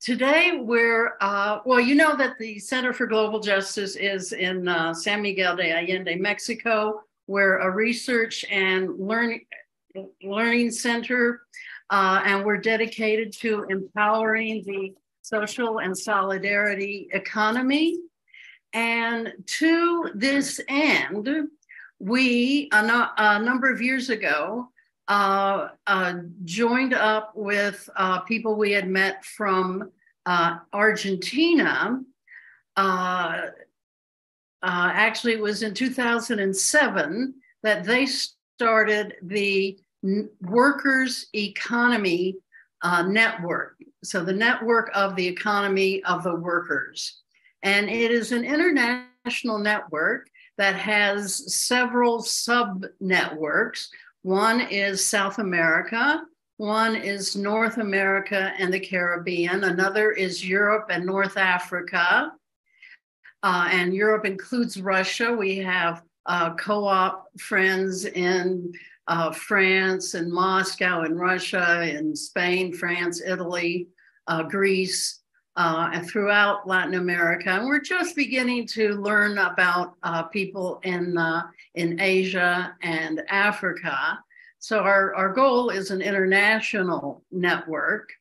Today well, you know that the Center for Global Justice is in San Miguel de Allende, Mexico. We're a research and learning center, and we're dedicated to empowering the social and solidarity economy. And to this end, we, a number of years ago, joined up with people we had met from Argentina. Actually, it was in 2007 that they started the Workers' Economy Network. So the network of the economy of the workers. And it is an international network that has several sub-networks. One is South America, one is North America and the Caribbean, another is Europe and North Africa. And Europe includes Russia. We have co-op friends in France and Moscow and Russia and Spain, France, Italy, Greece, and throughout Latin America. And we're just beginning to learn about people in Asia and Africa. So our goal is an international network.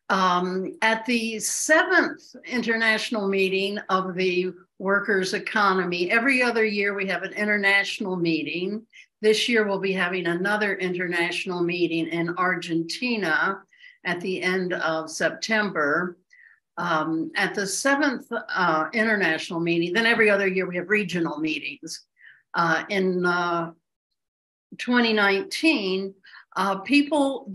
At the 7th international meeting of the workers' economy, every other year we have an international meeting. This year we'll be having another international meeting in Argentina at the end of September. At the 7th international meeting, then every other year we have regional meetings. In 2019, people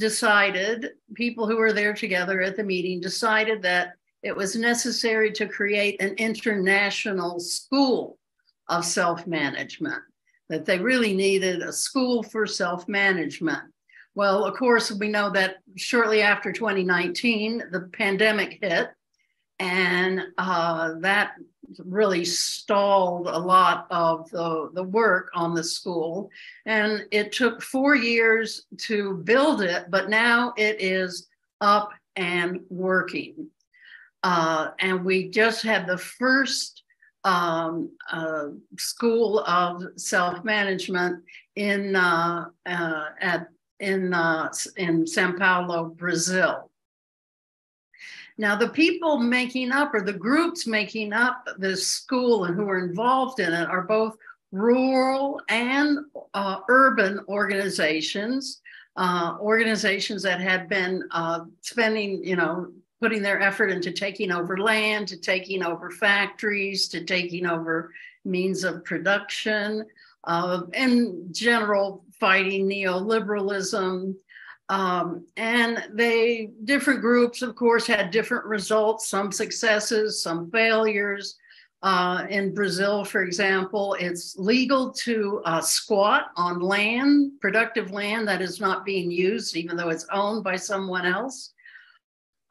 who were there together at the meeting decided that it was necessary to create an international school of self-management, that they really needed a school for self-management. Well, of course, we know that shortly after 2019, the pandemic hit, and that really stalled a lot of the work on the school. And it took 4 years to build it, but now it is up and working. And we just had the first school of self-management in Sao Paulo, Brazil. Now, the people making up, or the groups making up this school and who are involved in it, are both rural and urban organizations, organizations that had been spending, putting their effort into taking over land, to taking over factories, to taking over means of production, in general, fighting neoliberalism. And different groups, of course, had different results, some successes, some failures. In Brazil, for example, it's legal to squat on land, productive land that is not being used, even though it's owned by someone else.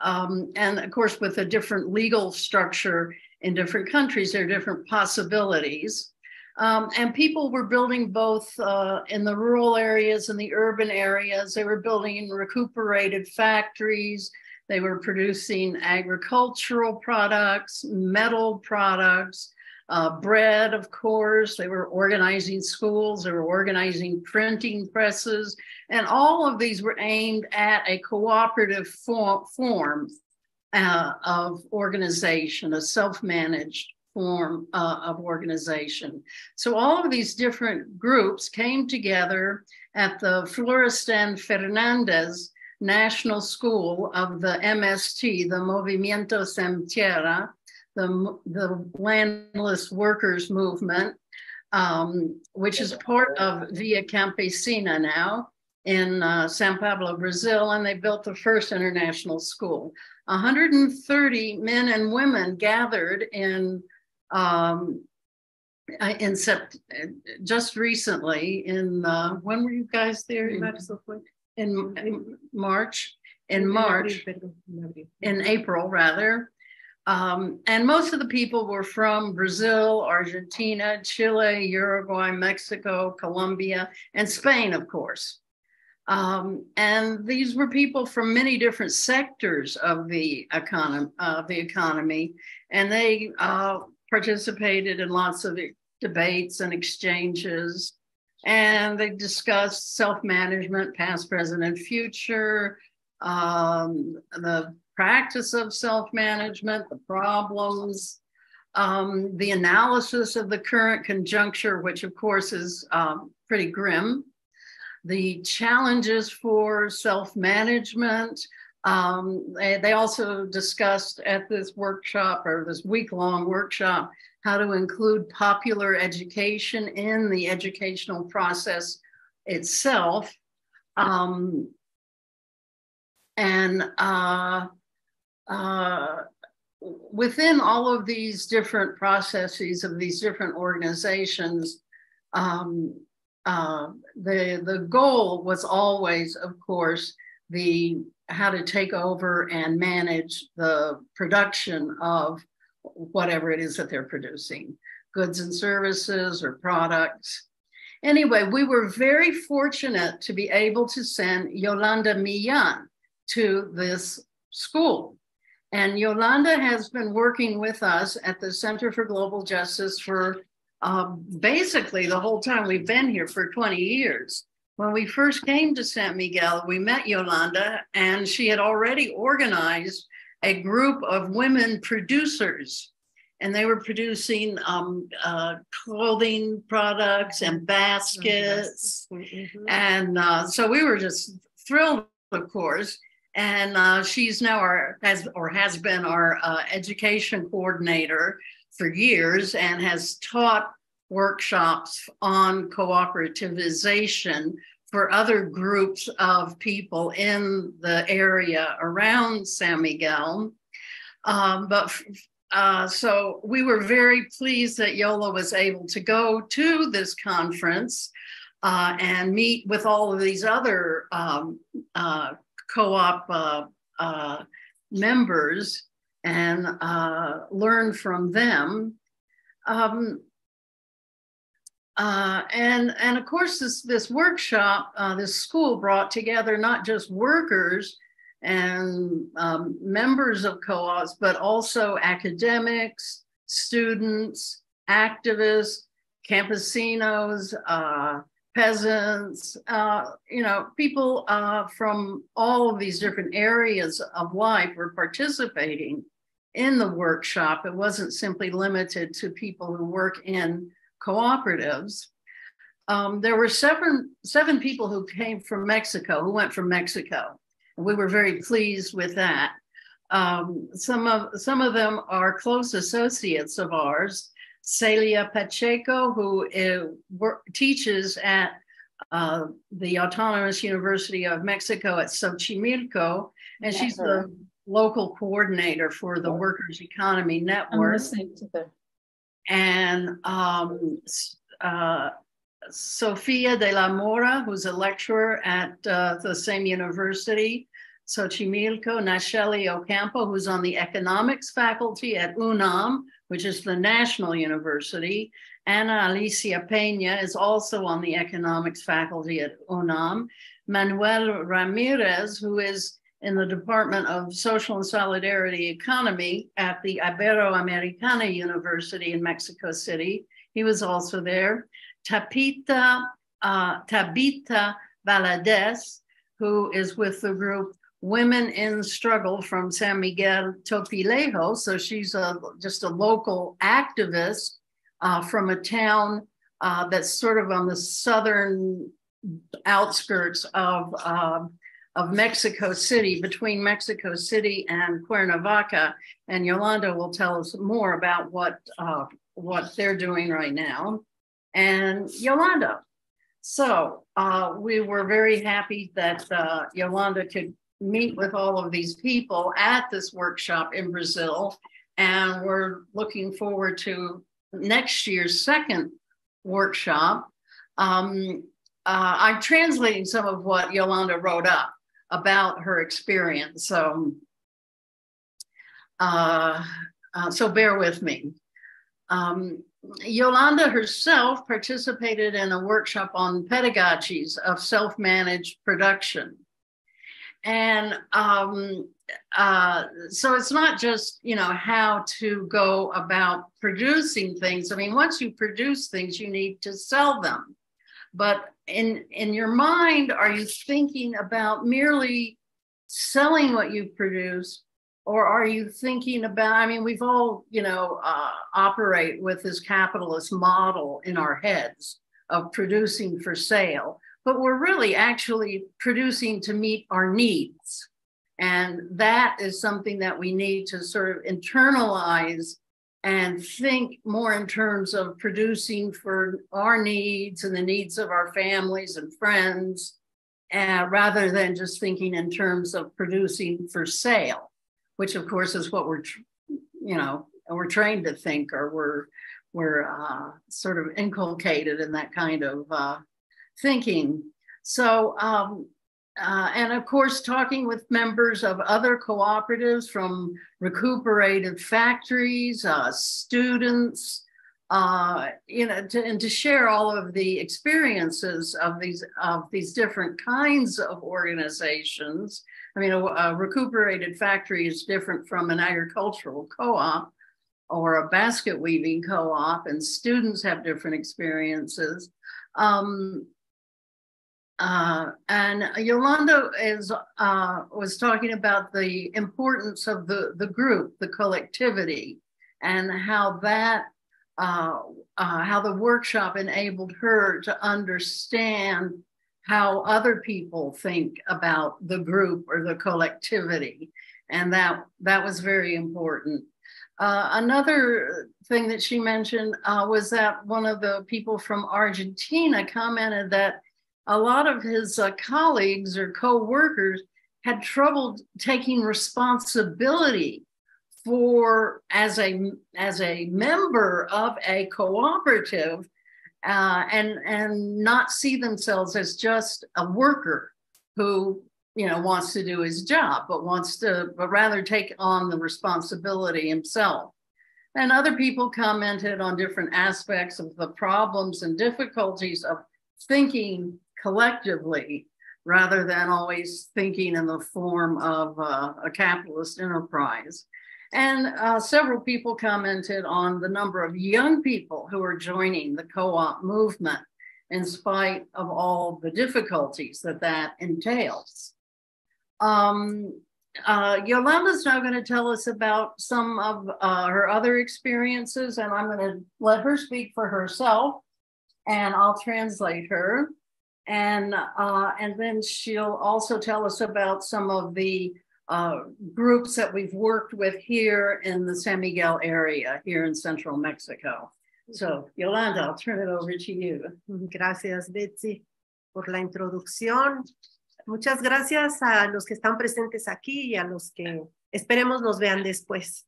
And of course, with a different legal structure in different countries, there are different possibilities. And people were building both in the rural areas and the urban areas. They were building recuperated factories. They were producing agricultural products, metal products, bread, of course. They were organizing schools. They were organizing printing presses. And all of these were aimed at a cooperative form of organization, a self-managed form of organization. So all of these different groups came together at the Florestan Fernandez National School of the MST, the Movimiento Sem Tierra, the Landless Workers Movement, which is part of Via Campesina now in Sao Paulo, Brazil, and they built the first international school. 130 men and women gathered just recently when were you guys there? In March, in April rather. And most of the people were from Brazil, Argentina, Chile, Uruguay, Mexico, Colombia, and Spain, of course. And these were people from many different sectors of the economy, and they participated in lots of debates and exchanges. And they discussed self-management, past, present, and future, the practice of self-management, the problems, the analysis of the current conjuncture, which of course is pretty grim, the challenges for self-management. They also discussed at this workshop, or this week-long workshop, how to include popular education in the educational process itself. Within all of these different processes of these different organizations, the goal was always, of course, how to take over and manage the production of whatever it is that they're producing, goods and services or products. Anyway, we were very fortunate to be able to send Yolanda Millan to this school. And Yolanda has been working with us at the Center for Global Justice for basically the whole time we've been here, for 20 years. When we first came to San Miguel, we met Yolanda, and she had already organized a group of women producers, and they were producing clothing products and baskets. Mm-hmm. And so we were just thrilled, of course. And she's now has been our education coordinator for years, and has taught workshops on cooperativization for other groups of people in the area around San Miguel. So we were very pleased that Yola was able to go to this conference and meet with all of these other co-op members and learn from them. And of course, this workshop, this school brought together not just workers and members of co-ops, but also academics, students, activists, campesinos, peasants, people from all of these different areas of life were participating in the workshop. It wasn't simply limited to people who work in cooperatives. There were seven people who came from Mexico, who went from Mexico. And we were very pleased with that. Some of them are close associates of ours. Celia Pacheco, who teaches at the Autonomous University of Mexico at Xochimilco, and she's the local coordinator for the Workers' Economy Network. I'm listening to them. And Sofia de la Mora, who's a lecturer at the same university, Xochimilco. Nacheli Ocampo, who's on the economics faculty at UNAM, which is the national university. Ana Alicia Peña is also on the economics faculty at UNAM. Manuel Ramirez, who is in the Department of Social and Solidarity Economy at the Iberoamericana University in Mexico City. He was also there. Tabitha Valadez, who is with the group Women in Struggle from San Miguel Topilejo. So she's just a local activist from a town that's sort of on the southern outskirts of Mexico City, between Mexico City and Cuernavaca. And Yolanda will tell us more about what they're doing right now. And Yolanda. So we were very happy that Yolanda could meet with all of these people at this workshop in Brazil. And we're looking forward to next year's second workshop. I'm translating some of what Yolanda wrote up about her experience. So bear with me. Yolanda herself participated in a workshop on pedagogies of self-managed production. And so it's not just, how to go about producing things. I mean, once you produce things, you need to sell them. But in your mind, are you thinking about merely selling what you've produced? Or are you thinking about, I mean, we've all, operate with this capitalist model in our heads of producing for sale, but we're really actually producing to meet our needs. And that is something that we need to sort of internalize and think more in terms of producing for our needs and the needs of our families and friends, rather than just thinking in terms of producing for sale, which of course is what we're trained to think, or we're sort of inculcated in that kind of thinking. So, and of course, talking with members of other cooperatives from recuperated factories, students, and to share all of the experiences of these different kinds of organizations. I mean, a recuperated factory is different from an agricultural co-op or a basket weaving co-op, and students have different experiences. And Yolanda was talking about the importance of the group, the collectivity, and how that how the workshop enabled her to understand how other people think about the group or the collectivity, and that was very important. Another thing that she mentioned was that one of the people from Argentina commented that a lot of his colleagues or co-workers had trouble taking responsibility for, as a member of a cooperative, and not see themselves as just a worker who wants to do his job, but rather take on the responsibility himself. And other people commented on different aspects of the problems and difficulties of thinking collectively rather than always thinking in the form of a capitalist enterprise. And several people commented on the number of young people who are joining the co-op movement in spite of all the difficulties that entails. Yolanda's now going to tell us about some of her other experiences, and I'm going to let her speak for herself, and I'll translate her. And then she'll also tell us about some of the groups that we've worked with here in the San Miguel area, here in central Mexico. So, Yolanda, I'll turn it over to you. Gracias, Betsy, por la introducción. Muchas gracias a los que están presentes aquí y a los que esperemos nos vean después.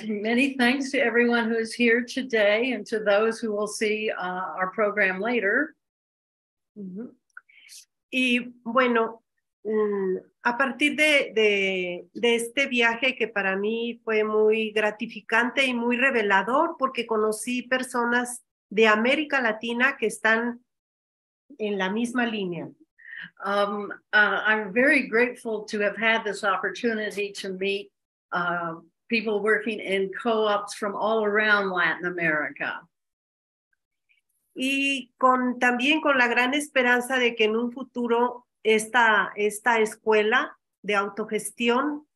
Many thanks to everyone who is here today and to those who will see our program later. Y bueno, a partir de este viaje que para mí fue muy gratificante y muy revelador, porque conocí personas de América Latina que están en la misma línea. I'm very grateful to have had this opportunity to meet people working in co-ops from all around Latin America. Y también con la gran esperanza de que en un futuro esta escuela de autogestión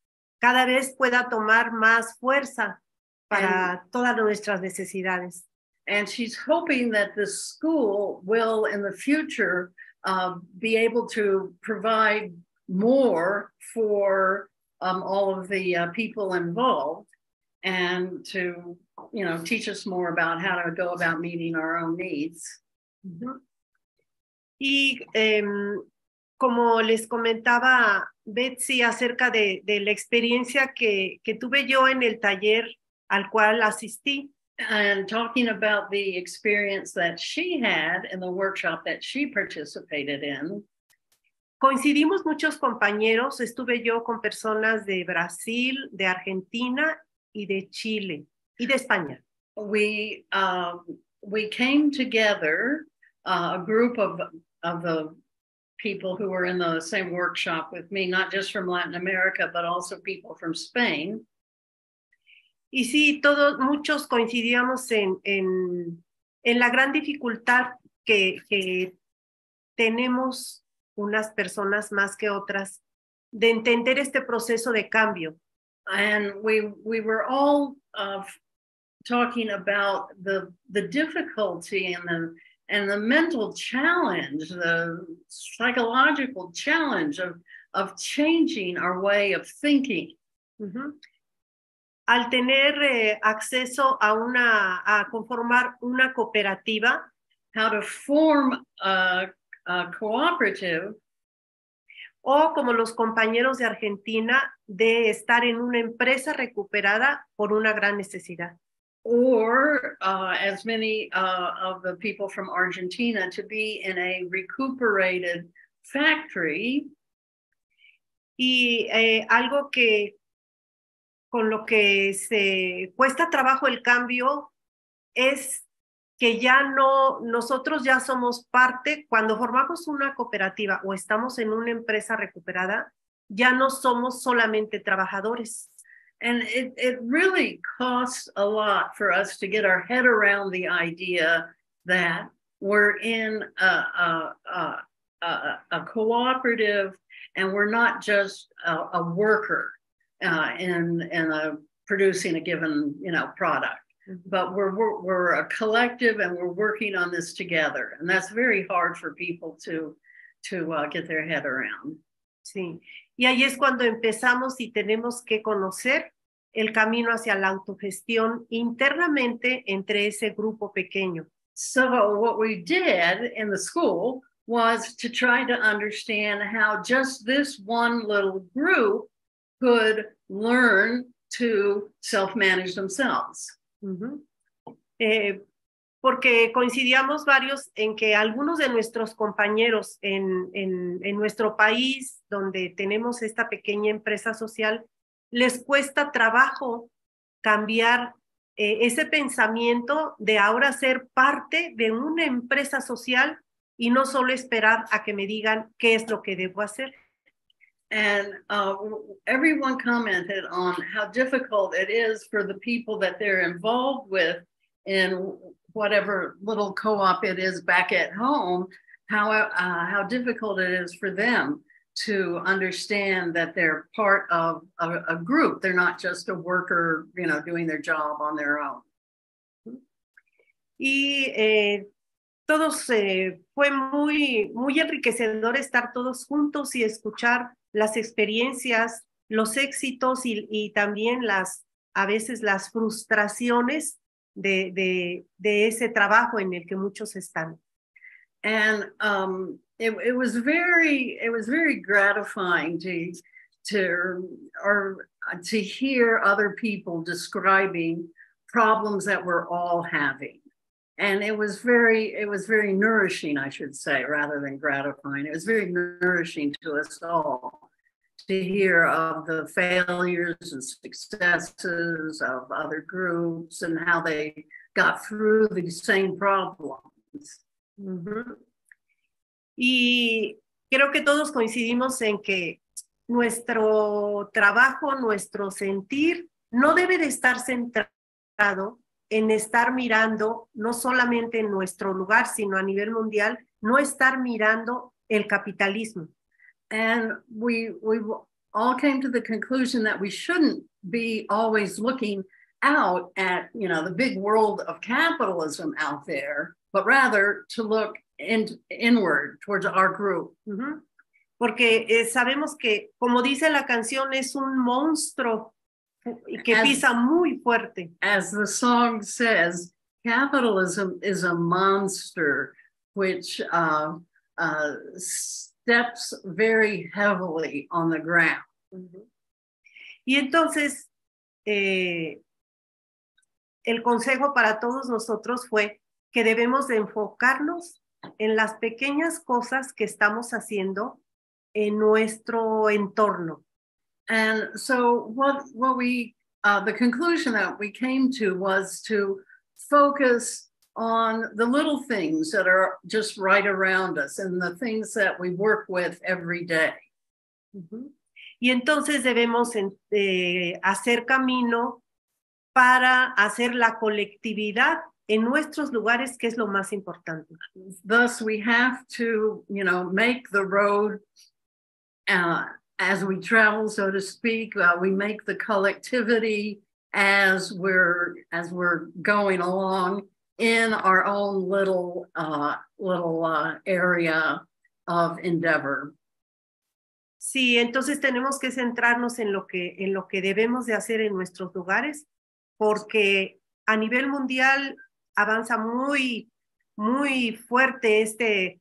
cada vez pueda tomar más fuerza para todas nuestras necesidades. And she's hoping that the school will in the future be able to provide more for all of the people involved, and to teach us more about how to go about meeting our own needs. Y como les comentaba Betsy acerca de la experiencia que tuve yo en el taller al cual asistí. And talking about the experience that she had in the workshop that she participated in. Coincidimos muchos compañeros, estuve yo con personas de Brasil, de Argentina y de Chile y de España. we came together, a group of the people who were in the same workshop with me, not just from Latin America, but also people from Spain. Y sí, muchos coincidíamos en la gran dificultad que tenemos unas personas más que otras de entender este proceso de cambio. And we were all talking about the difficulty and the mental challenge, the psychological challenge of changing our way of thinking. Uh-huh. Al tener acceso a conformar una cooperativa, how to form a cooperative, o como los compañeros de Argentina, de estar en una empresa recuperada por una gran necesidad. Or as many of the people from Argentina, to be in a recuperated factory. Y algo que con lo que se cuesta trabajo el cambio es que nosotros ya somos parte, cuando formamos una cooperativa o estamos en una empresa recuperada, ya no somos solamente trabajadores. And it really costs a lot for us to get our head around the idea that we're in a cooperative and we're not just a worker in producing a given product. But we're a collective and we're working on this together. And that's very hard for people to get their head around. Sí. Y ahí es cuando empezamos y tenemos que conocer el camino hacia la autogestión internamente entre ese grupo pequeño. So what we did in the school was to try to understand how just this one little group could learn to self-manage themselves. Uh-huh. Porque coincidíamos varios en que algunos de nuestros compañeros en nuestro país, donde tenemos esta pequeña empresa social, les cuesta trabajo cambiar ese pensamiento de ahora ser parte de una empresa social y no solo esperar a que me digan qué es lo que debo hacer. And everyone commented on how difficult it is for the people that they're involved with in whatever little co-op it is back at home, how difficult it is for them to understand that they're part of a group. They're not just a worker, doing their job on their own. Y todos fue muy enriquecedor estar todos juntos y escuchar las experiencias, los éxitos y también a veces las frustraciones de ese trabajo en el que muchos están. And it was very gratifying to hear other people describing problems that we're all having. And it was very nourishing, I should say, rather than gratifying. It was very nourishing to us all to hear of the failures and successes of other groups and how they got through these same problems. Uh-huh. Y creo que todos coincidimos en que nuestro trabajo, nuestro sentir, no debe de estar centrado en estar mirando, no solamente en nuestro lugar, sino a nivel mundial, no estar mirando el capitalismo. And we all came to the conclusion that we shouldn't be always looking out at, the big world of capitalism out there, but rather to look inward towards our group. Uh-huh. Porque sabemos que, como dice la canción, es un monstruo que pisa muy fuerte. As the song says, capitalism is a monster which steps very heavily on the ground. Uh-huh. Y entonces, el consejo para todos nosotros fue que debemos de enfocarnos en las pequeñas cosas que estamos haciendo en nuestro entorno. And so what we the conclusion that we came to was to focus on the little things that are just right around us and the things that we work with every day. Y entonces debemos hacer camino para hacer la colectividad en nuestros lugares, que es lo más importante. Thus, we have to, make the road as we travel, so to speak. We make the collectivity as we're going along in our own little area of endeavor. Sí, entonces tenemos que centrarnos en lo que debemos de hacer en nuestros lugares, porque a nivel mundial avanza muy, muy fuerte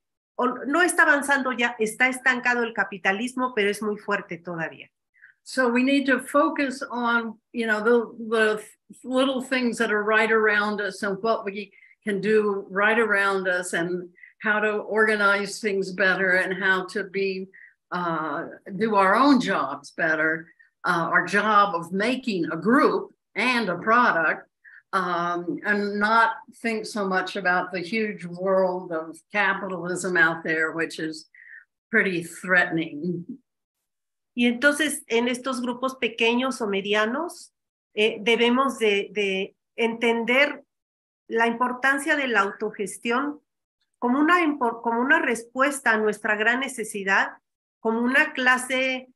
no está avanzando ya, está estancado el capitalismo, pero es muy fuerte todavía. So we need to focus on, the little things that are right around us and what we can do right around us and how to organize things better and how to do our own jobs better, our job of making a group and a product, and not think so much about the huge world of capitalism out there, which is pretty threatening. Y entonces en estos grupos pequeños o medianos debemos de entender la importancia de la autogestión como una respuesta a nuestra gran necesidad, como una clase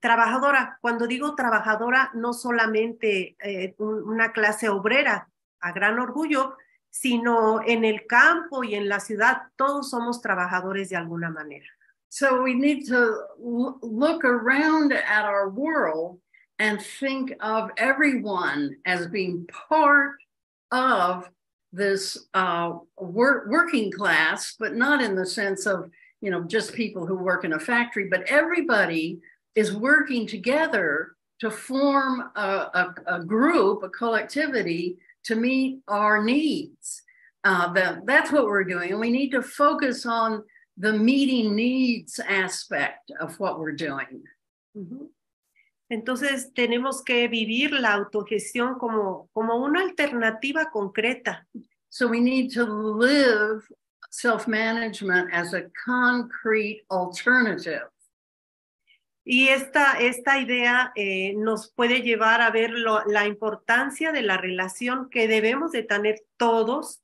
trabajadora. Cuando digo trabajadora, no solamente una clase obrera a gran orgullo, sino en el campo y en la ciudad, todos somos trabajadores de alguna manera. So we need to look around at our world and think of everyone as being part of this working class, but not in the sense of, just people who work in a factory, but everybody is working together to form a group, a collectivity to meet our needs. That's what we're doing. And we need to focus on the meeting needs aspect of what we're doing. Entonces tenemos que vivir la autogestión como una alternativa concreta. So we need to live self-management as a concrete alternative. Y esta idea nos puede llevar a ver la importancia de la relación que debemos de tener todos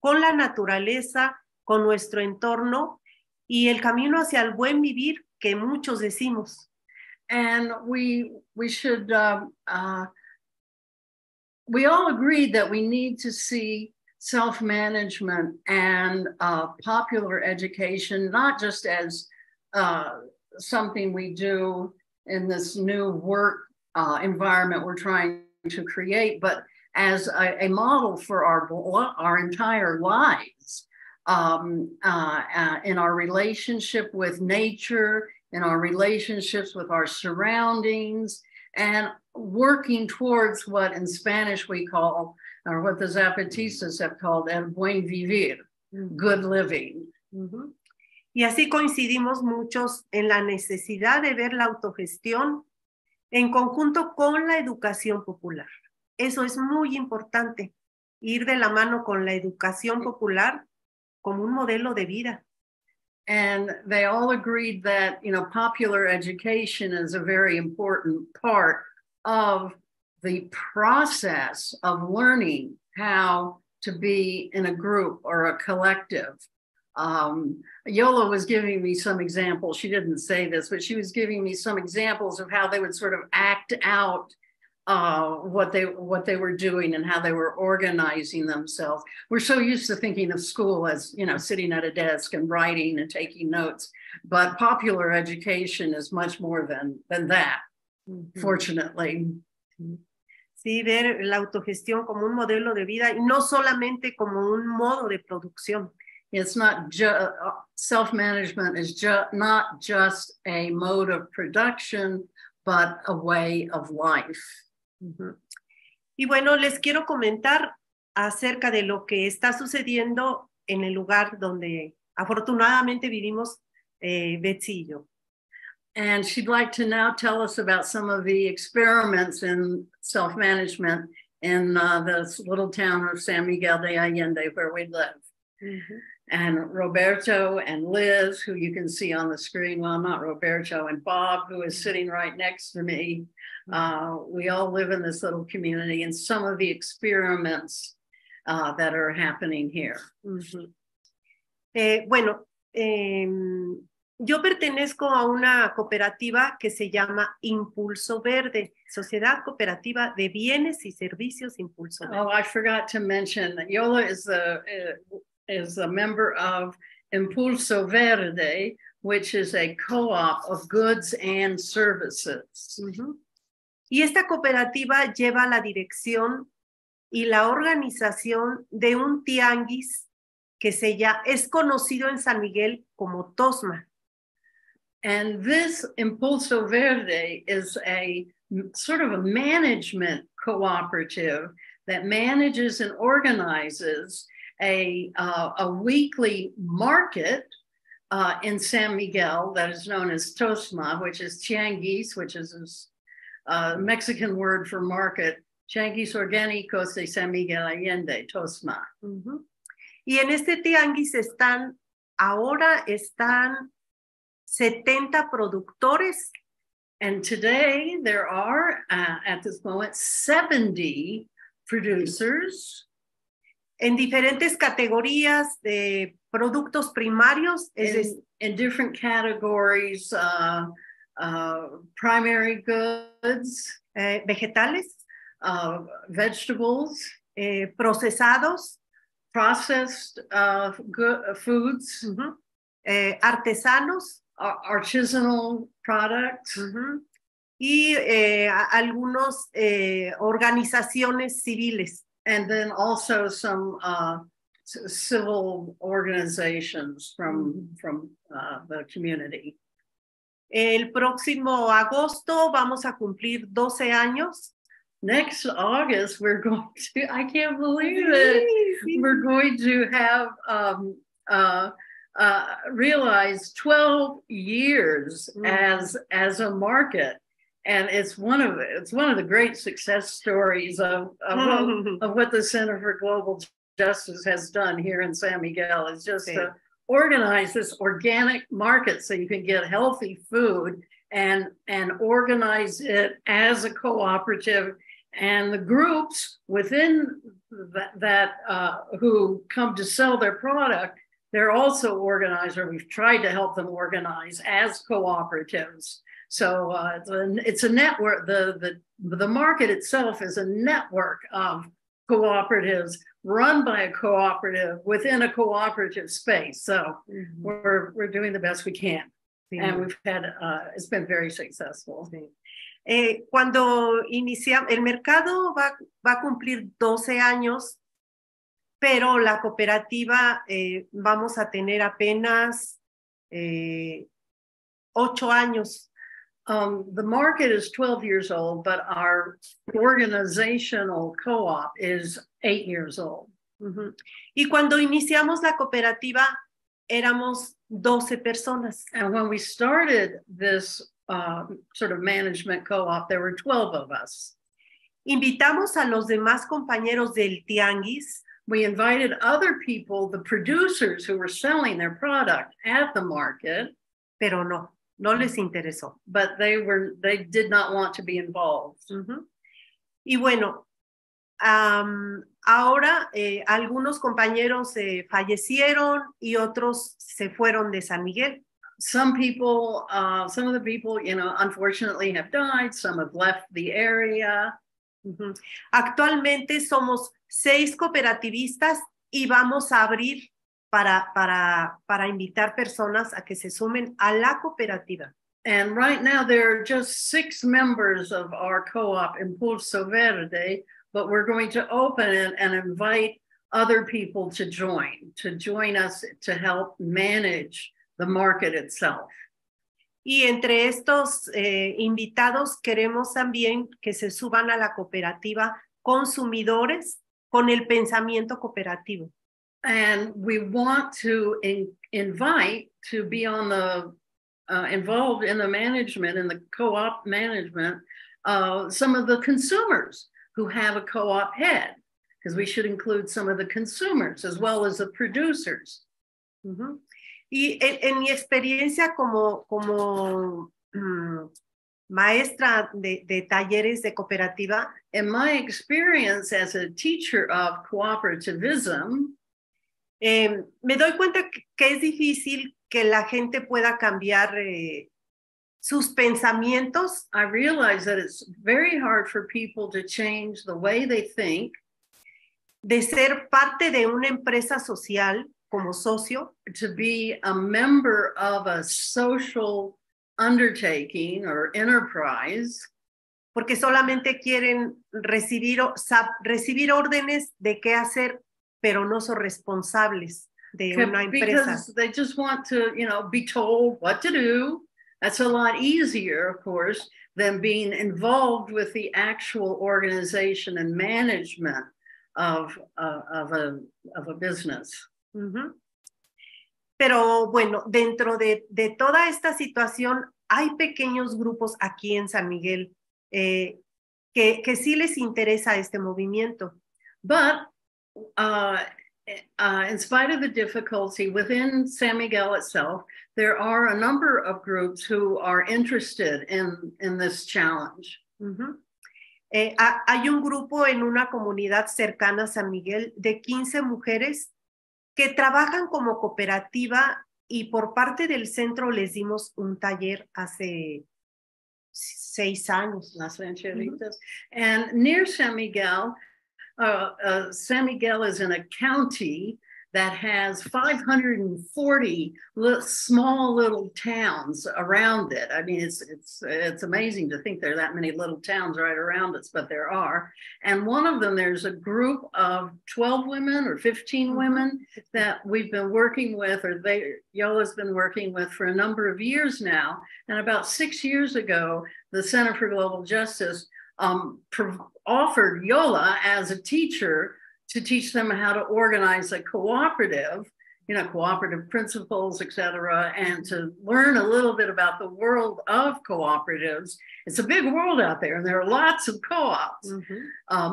con la naturaleza, con nuestro entorno y el camino hacia el buen vivir que muchos decimos. And we should, we all agreed that we need to see self-management and popular education, not just as something we do in this new work environment we're trying to create, but as a model for our entire lives, in our relationship with nature, in our relationships with our surroundings, and working towards what in Spanish we call, or what the Zapatistas have called, el buen vivir, good living. Y así coincidimos muchos en la necesidad de ver la autogestión en conjunto con la educación popular. Eso es muy importante, ir de la mano con la educación popular como un modelo de vida. And they all agreed that, popular education is a very important part of the process of learning how to be in a group or a collective. Yola was giving me some examples. She didn't say this, but she was giving me some examples of how they would sort of act out what they were doing and how they were organizing themselves. We're so used to thinking of school as, sitting at a desk and writing and taking notes, but popular education is much more than that, fortunately. Sí, ver la autogestión como un modelo de vida y no solamente como un modo de producción. It's not self-management is not just a mode of production, but a way of life. Y bueno, les quiero comentar acerca de lo que está sucediendo en el lugar donde afortunadamente vivimos Betsy y yo. And she'd like to now tell us about some of the experiments in self-management in this little town of San Miguel de Allende where we live. Ujú. And Roberto and Liz, who you can see on the screen, well, not Roberto, and Bob, who is sitting right next to me. We all live in this little community, and some of the experiments that are happening here. Ujú. Bueno, yo pertenezco a una cooperativa que se llama Impulso Verde, Sociedad Cooperativa de Bienes y Servicios Impulso Verde. Oh, I forgot to mention that Yola is a member of Impulso Verde, which is a co-op of goods and services. Ujú. Y esta cooperativa lleva la dirección y la organización de un tianguis que es conocido en San Miguel como Tosma. And this Impulso Verde is a sort of a management cooperative that manages and organizes a weekly market in San Miguel that is known as Tosma, which is tianguis, which is a Mexican word for market. Tianguis Orgánicos de San Miguel Allende, Tosma. Uh-huh. Y en este tianguis ahora están 70 productores. And today there are, at this moment, 70 producers. En diferentes categorías de productos primarios. In different categories, primary goods. Vegetales. Vegetables. Procesados. Processed foods. Uh-huh. Artesanos. Artisanal products. Uh-huh. Y algunos organizaciones civiles. And then also some civil organizations from the community. El próximo agosto vamos a cumplir 12 años. Next August, we're going to, I can't believe it, we're going to have realized 12 years as a market. And it's one of the great success stories of what the Center for Global Justice has done here in San Miguel. Is just to organize this organic market so you can get healthy food and organize it as a cooperative. And the groups within that who come to sell their product, they're also organized, or we've tried to help them organize as cooperatives. So it's a network. The market itself is a network of cooperatives run by a cooperative within a cooperative space. So we're doing the best we can, and we've had it's been very successful. Cuando iniciamos, el mercado va a cumplir 12 años, pero la cooperativa vamos a tener apenas 8 años. The market is 12 years old, but our organizational co-op is 8 years old. Uh-huh. Y cuando iniciamos la cooperativa, éramos 12 personas. And when we started this sort of management co-op, there were 12 of us. Invitamos a los demás compañeros del tianguis. We invited other people, the producers who were selling their product at the market. Pero no les interesó. But they did not want to be involved. Uh-huh. Y bueno, ahora algunos compañeros fallecieron y otros se fueron de San Miguel. Some of the people, unfortunately have died. Some have left the area. Uh-huh. Actualmente somos 6 cooperativistas y vamos a abrir para invitar personas a que se sumen a la cooperativa. And right now there are just 6 members of our co-op, Impulso Verde, but we're going to open it and invite other people to join us to help manage the market itself. Y entre estos invitados queremos también que se suban a la cooperativa consumidores con el pensamiento cooperativo. And we want to invite to be on the involved in the management, in the co-op management, some of the consumers who have a co-op head, because we should include some of the consumers as well as the producers. Uh-huh. Y en mi experiencia como maestra de talleres de cooperativa, in my experience as a teacher of cooperativism, me doy cuenta que es difícil que la gente pueda cambiar sus pensamientos. I realize that it's very hard for people to change the way they think, de ser parte de una empresa social como socio, to be a member of a social undertaking or enterprise, porque solamente quieren recibir órdenes de qué hacer, pero no son responsables de una empresa. Because they just want to, be told what to do. That's a lot easier, of course, than being involved with the actual organization and management of a business. Uh-huh. Pero bueno, dentro de toda esta situación hay pequeños grupos aquí en San Miguel que sí les interesa este movimiento. But in spite of the difficulty within San Miguel itself, there are a number of groups who are interested in this challenge. Uh-huh. Hay un grupo en una comunidad cercana a San Miguel de 15 mujeres que trabajan como cooperativa y por parte del centro les dimos un taller hace 6 años. Las Rancheritas. Uh-huh. And near San Miguel, San Miguel is in a county that has 540 small little towns around it. I mean, it's amazing to think there are that many little towns right around us, but there are. And one of them, there's a group of 12 women or 15 women that we've been working with, or Yola's been working with for a number of years now. And about 6 years ago, the Center for Global Justice offered Yola as a teacher to teach them how to organize a cooperative, cooperative principles, et cetera, and to learn a little bit about the world of cooperatives. It's a big world out there, and there are lots of co-ops,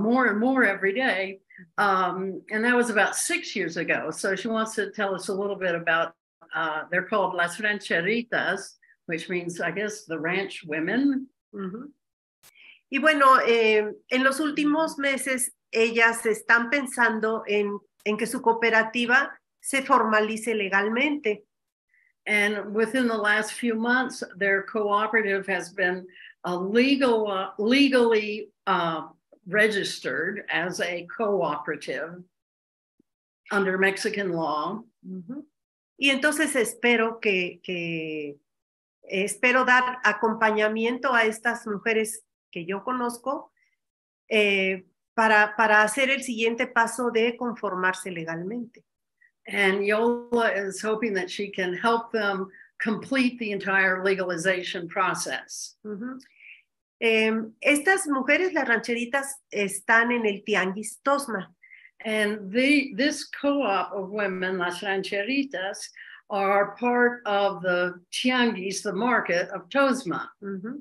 more and more every day. And that was about 6 years ago. So she wants to tell us a little bit about, they're called Las Rancheritas, which means, I guess, the ranch women. Uh-huh. Y bueno, en los últimos meses ellas están pensando en que su cooperativa se formalice legalmente. And within the last few months, their cooperative has been legally registered as a cooperative under Mexican law. Uh-huh. Y entonces espero espero dar acompañamiento a estas mujeres que yo conozco para hacer el siguiente paso de conformarse legalmente. And Yola is hoping that she can help them complete the entire legalization process. Uh-huh. Estas mujeres, las rancheritas, están en el Tianguis Tosma. And this co-op of women, Las Rancheritas, are part of the Tianguis, the market of Tosma. Uh-huh.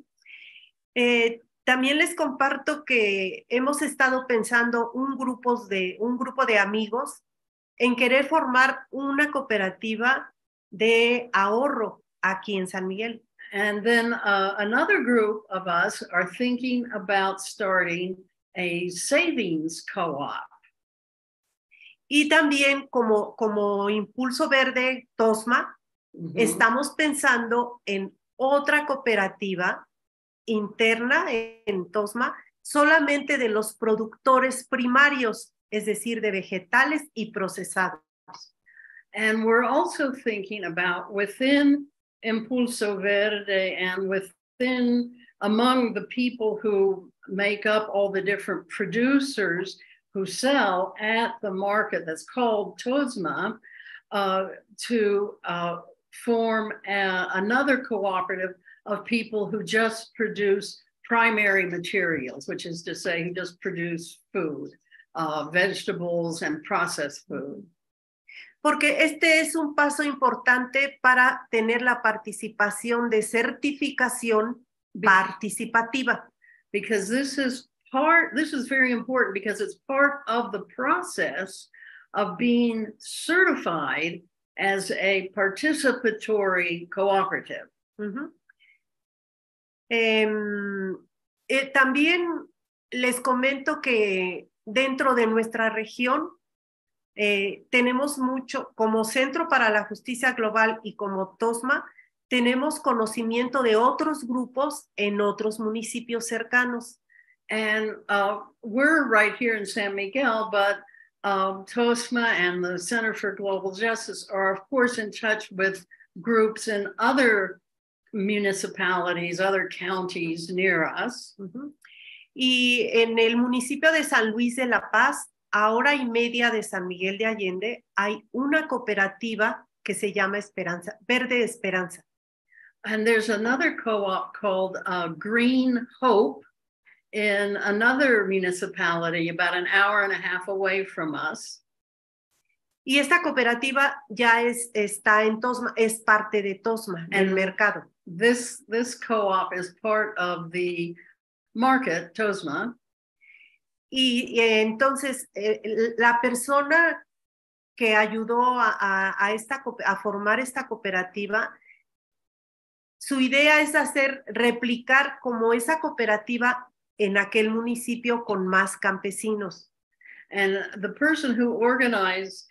También les comparto que hemos estado pensando un grupo de amigos en querer formar una cooperativa de ahorro aquí en San Miguel. And then another group of us are thinking about starting a savings co-op. Y también como Impulso Verde Tosma, estamos pensando en otra cooperativa interna en Tosma, solamente de los productores primarios, es decir, de vegetales y procesados. And we're also thinking about within Impulso Verde and within among the people who make up all the different producers who sell at the market that's called Tosma, to form another cooperative of people who just produce primary materials, which is to say, who just produce food, vegetables and processed food. Porque este es un paso importante para tener la participación de certificación participativa. Because this is this is very important because it's part of the process of being certified as a participatory cooperative. También les comento que dentro de nuestra región tenemos mucho, como Centro para la Justicia Global y como TOSMA, tenemos conocimiento de otros grupos en otros municipios cercanos. And we're right here in San Miguel, but TOSMA and the Center for Global Justice are, of course, in touch with groups in other municipalities, other counties near us. Y en el municipio de San Luis de la Paz, a hora y media de San Miguel de Allende, hay una cooperativa que se llama Verde Esperanza. And there's another co-op called Green Hope in another municipality about an hour and a half away from us. Y esta cooperativa ya está en TOSMA, es parte de TOSMA, del mercado. This co-op is part of the market, TOSMA. Y entonces la persona que ayudó a formar esta cooperativa, su idea es replicar como esa cooperativa en aquel municipio con más campesinos. And the person who organized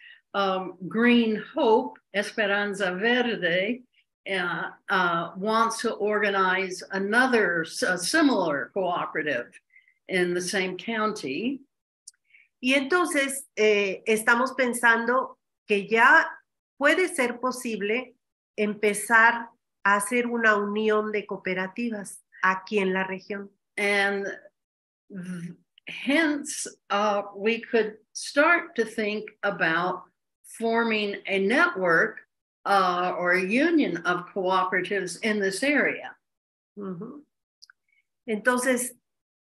Green Hope, Esperanza Verde, wants to organize a similar cooperative in the same county. Y entonces estamos pensando que ya puede ser posible empezar a hacer una unión de cooperativas aquí en la región. And hence, we could start to think about forming a network or a union of cooperatives in this area. Entonces,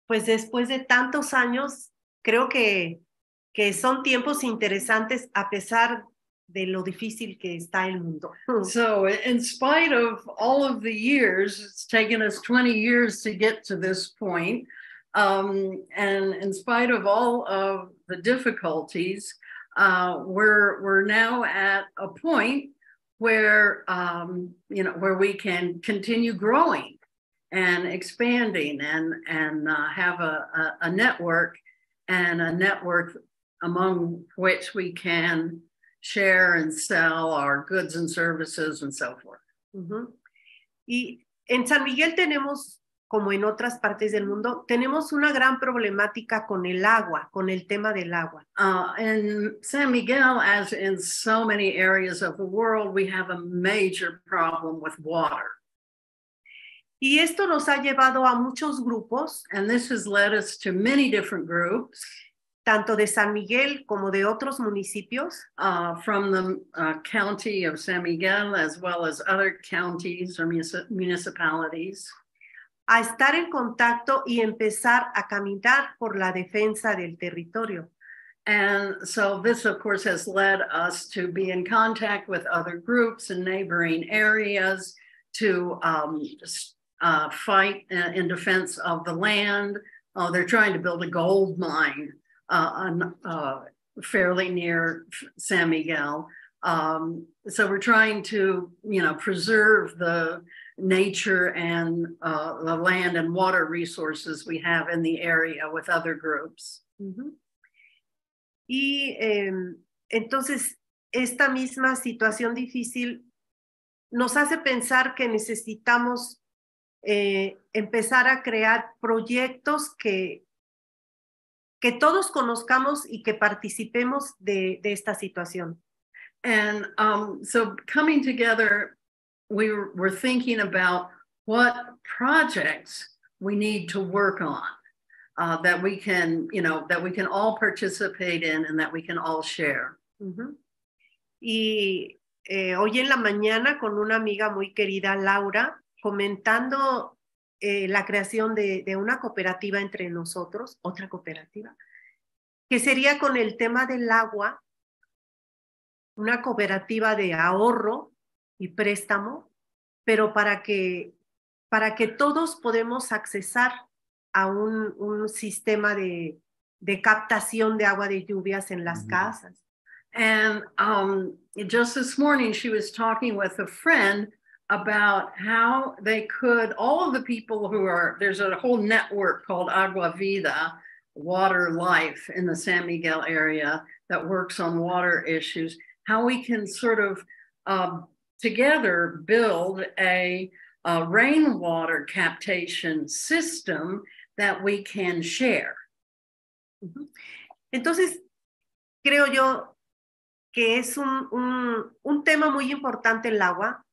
pues después de tantos años, creo que son tiempos interesantes a pesar de lo difícil que está el mundo. So in spite of all of the years, it's taken us 20 years to get to this point. And in spite of all of the difficulties, we're now at a point where, where we can continue growing and expanding and have a network among which we can share and sell our goods and services and so forth. Y en San Miguel tenemos, como en otras partes del mundo, tenemos una gran problemática con el agua, con el tema del agua. In San Miguel, as in so many areas of the world, we have a major problem with water. Y esto nos ha llevado a muchos grupos. And this has led us to many different groups. Tanto de San Miguel como de otros municipios. From the county of San Miguel as well as other counties or municipalities. A estar en contacto y empezar a caminar por la defensa del territorio. And so this, of course, has led us to be in contact with other groups in neighboring areas to fight in defense of the land. They're trying to build a gold mine fairly near San Miguel. So we're trying to, preserve the nature and the land and water resources we have in the area with other groups. Y entonces esta misma situación difícil nos hace pensar que necesitamos empezar a crear proyectos que todos conozcamos y que participemos de esta situación. And so coming together, we were thinking about what projects we need to work on that we can all participate in and that we can all share. Y hoy en la mañana con una amiga muy querida, Laura, comentando la creación de una cooperativa entre nosotros, otra cooperativa, que sería con el tema del agua, una cooperativa de ahorro y préstamo, pero para que todos podemos accesar a un sistema de captación de agua de lluvias en las casas. And just this morning, she was talking with a friend about how they could, all of the people who are, there's a whole network called Agua Vida, Water Life in the San Miguel area that works on water issues, how we can sort of together build a rainwater captation system that we can share. Entonces, creo yo que es un tema muy importante el agua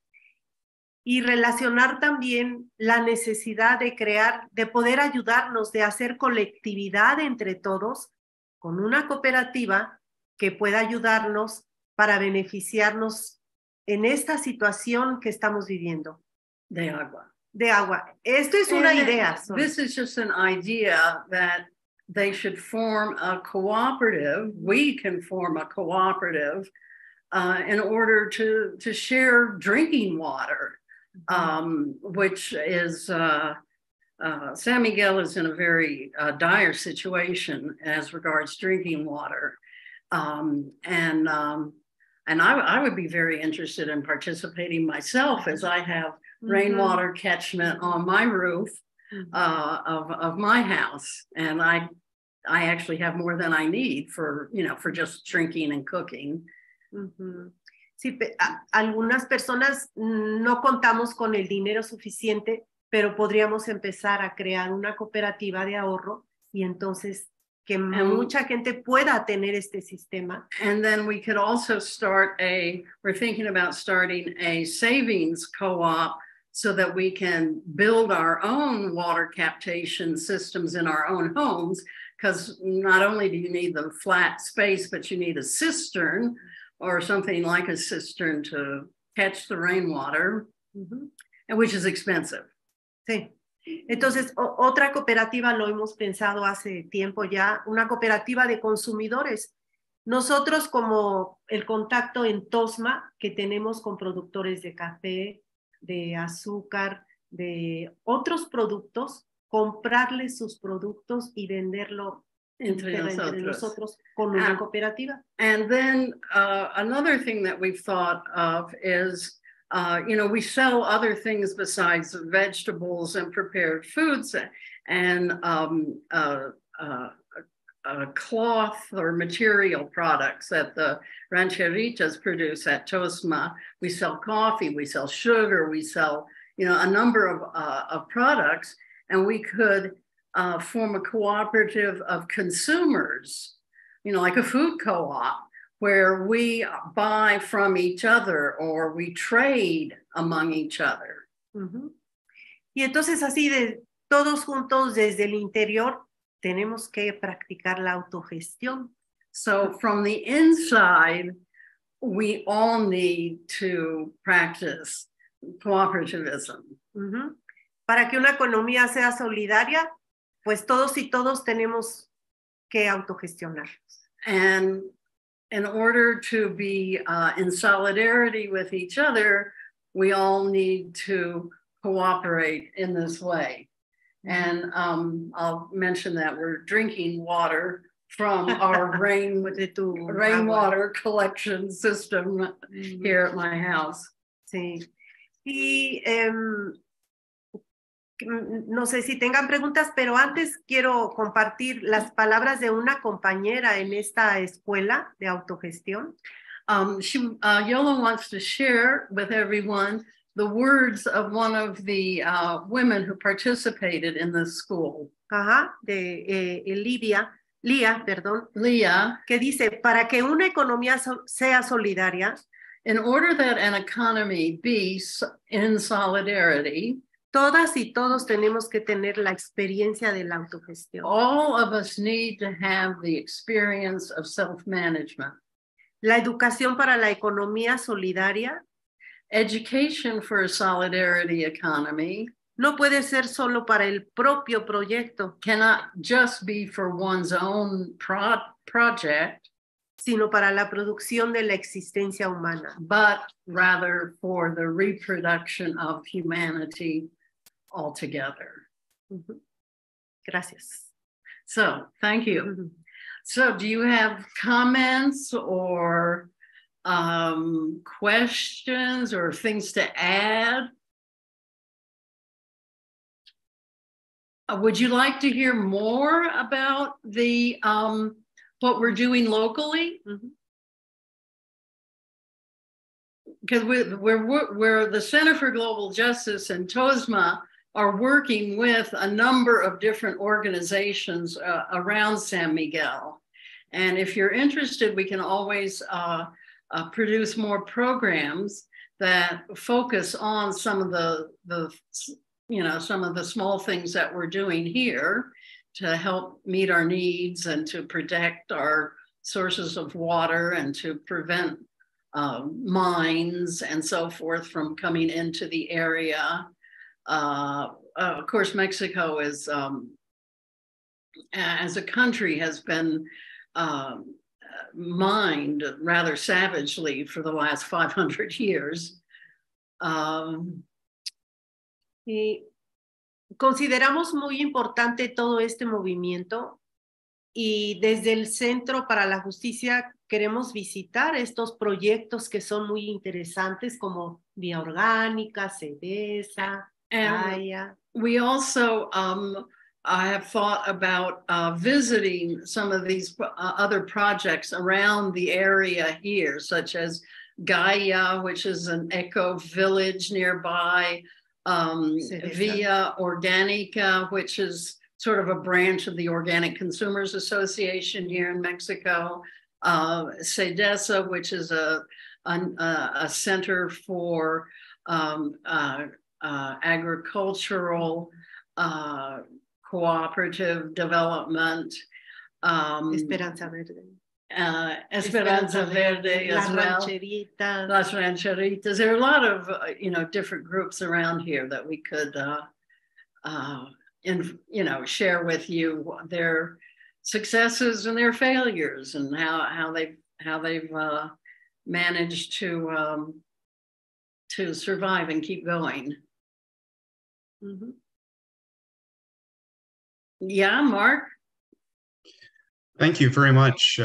y relacionar también la necesidad de crear, de poder ayudarnos, de hacer colectividad entre todos con una cooperativa que pueda ayudarnos para beneficiarnos en esta situación que estamos viviendo. De agua. De agua. Esto es una idea. This is just an idea that they should form a cooperative. We can form a cooperative in order to share drinking water, which is San Miguel is in a very dire situation as regards drinking water, and I would be very interested in participating myself, as I have rainwater catchment on my roof of my house, and I actually have more than I need for just drinking and cooking. Sí, algunas personas no contamos con el dinero suficiente, pero podríamos empezar a crear una cooperativa de ahorro y entonces que mucha gente pueda tener este sistema. And then we could also we're thinking about starting a savings co-op so that we can build our own water captation systems in our own homes, because not only do you need the flat space, but you need a cistern or something like a cistern to catch the rainwater, and which is expensive. Sí. Entonces, otra cooperativa lo hemos pensado hace tiempo ya, una cooperativa de consumidores. Nosotros, como el contacto en Tosma que tenemos con productores de café, de azúcar, de otros productos, comprarles sus productos y venderlo entre nosotros con una cooperativa. And then another thing that we've thought of is, we sell other things besides vegetables and prepared foods, and cloth or material products that the rancheritas produce at Tosma. We sell coffee, we sell sugar, we sell, a number of products, and we could form a cooperative of consumers, like a food co-op, where we buy from each other or we trade among each other. Y entonces así de todos juntos desde el interior tenemos que practicar la autogestión. So from the inside, we all need to practice cooperativism. Para que una economía sea solidaria, pues todos y todos tenemos que autogestionarnos. And in order to be in solidarity with each other, we all need to cooperate in this way. And I'll mention that we're drinking water from our rainwater collection system here at my house. Sí. Y no sé si tengan preguntas, pero antes quiero compartir las palabras de una compañera en esta escuela de autogestión. Yola wants to share with everyone the words of one of the women who participated in this school. De Lía, que dice, para que una economía sea solidaria, in order that an economy be in solidarity, todas y todos tenemos que tener la experiencia de la autogestión. All of us need to have the experience of self-management. La educación para la economía solidaria, education for a solidarity economy, no puede ser solo para el propio proyecto, cannot just be for one's own project, sino para la producción de la existencia humana, but rather for the reproduction of humanity altogether. Gracias. So, thank you. So, do you have comments or questions or things to add? Would you like to hear more about the what we're doing locally? Because we're the Center for Global Justice and TOSMA are working with a number of different organizations around San Miguel. And if you're interested, we can always produce more programs that focus on some of the some of the small things that we're doing here to help meet our needs and to protect our sources of water and to prevent mines and so forth from coming into the area. Of course, Mexico is, as a country, has been mined rather savagely for the last 500 years. Y consideramos muy importante todo este movimiento y desde el Centro para la Justicia queremos visitar estos proyectos que son muy interesantes como Vía Orgánica, CEDESA, Gaia. We also I have thought about visiting some of these other projects around the area here, such as Gaia, which is an eco village nearby, Via Organica, which is sort of a branch of the Organic Consumers Association here in Mexico, CEDESA, which is a center for agricultural cooperative development. Esperanza Verde. Esperanza Verde as well. Las Rancheritas. There are a lot of different groups around here that we could share with you their successes and their failures and how they've managed to survive and keep going. Yeah, Mark. Thank you very much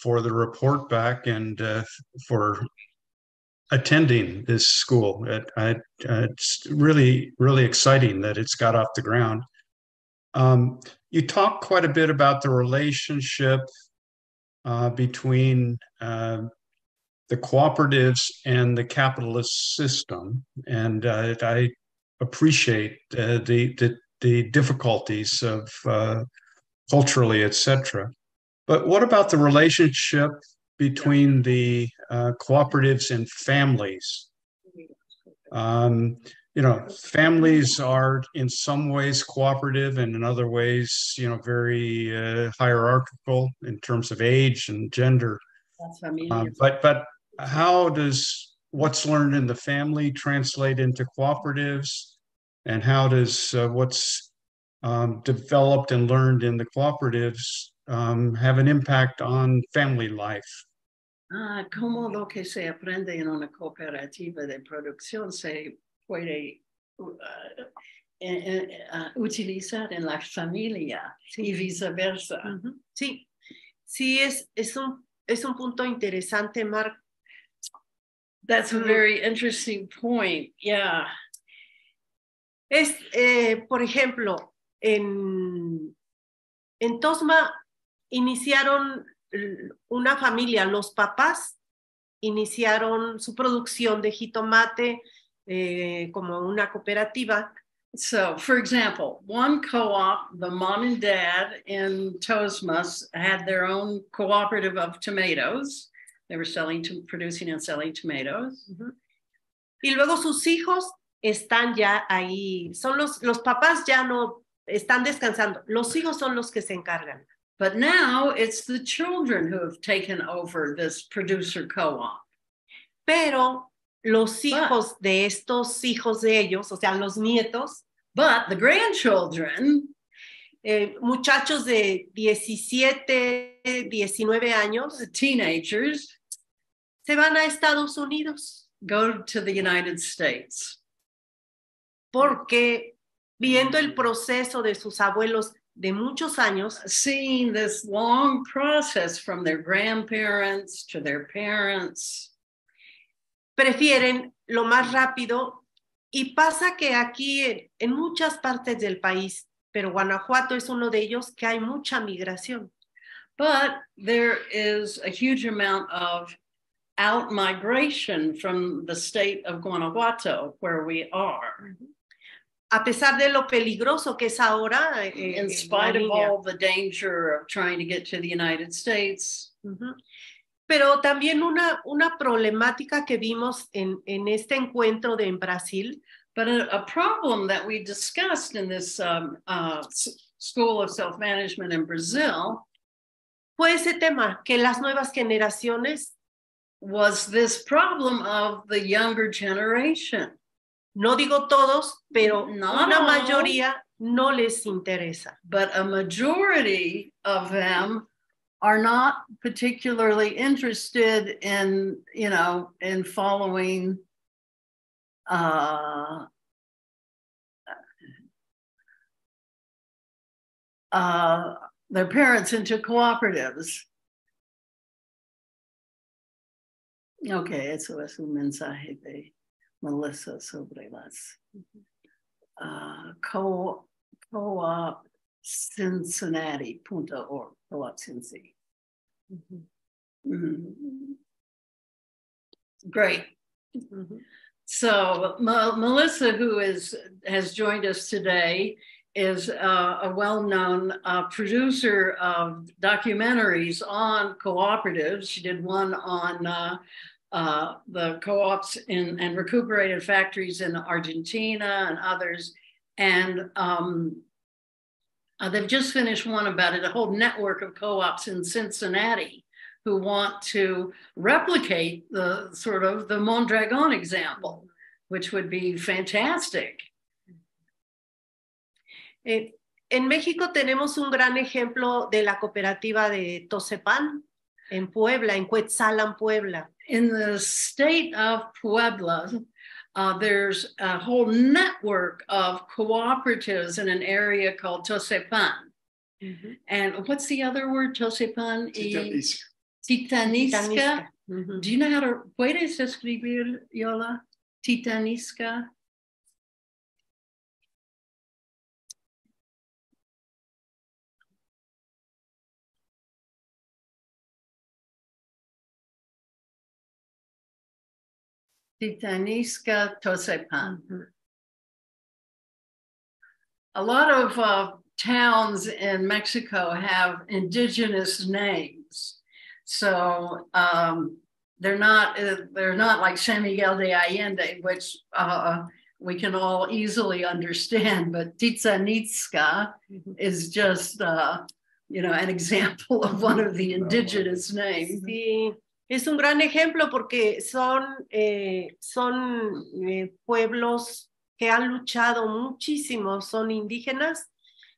for the report back and for attending this school. It's really, really exciting that it's got off the ground. You talked quite a bit about the relationship between the cooperatives and the capitalist system, and I appreciate the difficulties of culturally, etc. But what about the relationship between the cooperatives and families? Families are in some ways cooperative and in other ways, very hierarchical in terms of age and gender. But how does what's learned in the family translate into cooperatives? And how does what's developed and learned in the cooperatives have an impact on family life? Cómo lo que se aprende en una cooperativa de producción se puede utilizar en la familia y viceversa. Sí, es un punto interesante, Mark. That's a very interesting point, yeah. Por ejemplo, en TOSMA iniciaron una familia, los papás iniciaron su producción de jitomate como una cooperativa. So, for example, one co-op, the mom and dad in TOSMA had their own cooperative of tomatoes. They were producing and selling tomatoes. Y luego sus hijos están ya ahí. Son los papás ya no están descansando. Los hijos son los que se encargan. But now it's the children who have taken over this producer co-op. Pero los hijos de estos hijos de ellos, o sea, los nietos. But the grandchildren, muchachos de 17, 19 años, teenagers, se van a Estados Unidos. Go to the United States. Porque viendo el proceso de sus abuelos de muchos años, seeing this long process from their grandparents to their parents, prefieren lo más rápido, y pasa que aquí en muchas partes del país, pero Guanajuato es uno de ellos, que hay mucha migración. but there is a huge amount of out migration from the state of Guanajuato, where we are. A pesar de lo peligroso que es ahora. In spite of all the danger of trying to get to the United States. Pero también una problemática que vimos en este encuentro en Brasil. But a problem that we discussed in this School of Self-Management in Brazil fue ese tema, que las nuevas generaciones was this problem of the younger generation. No digo todos, pero Not una all, mayoría no les interesa. But a majority of them are not particularly interested in, in following their parents into cooperatives. Okay, eso es un mensaje de Melissa sobre las co-op Cincinnati.org, co-op Cincy. Great. So Melissa, who has joined us today, is a well-known producer of documentaries on cooperatives. She did one on the co-ops and recuperated factories in Argentina and others. And they've just finished one about it, a whole network of co-ops in Cincinnati who want to replicate the sort of the Mondragon example, which would be fantastic. En México tenemos un gran ejemplo de la cooperativa de Tosepan en Puebla, en Cuetzalan, Puebla. In the state of Puebla, there's a whole network of cooperatives in an area called Tosepan. And what's the other word? Tosepan? Titanisca. Do you know how to, ¿puedes escribir, Yola? Titanisca. Titanisca Tosepan. A lot of towns in Mexico have indigenous names, so they're not like San Miguel de Allende, which we can all easily understand. But Titsanitska is just an example of one of the indigenous names. Sí. Es un gran ejemplo porque son pueblos que han luchado muchísimo, son indígenas,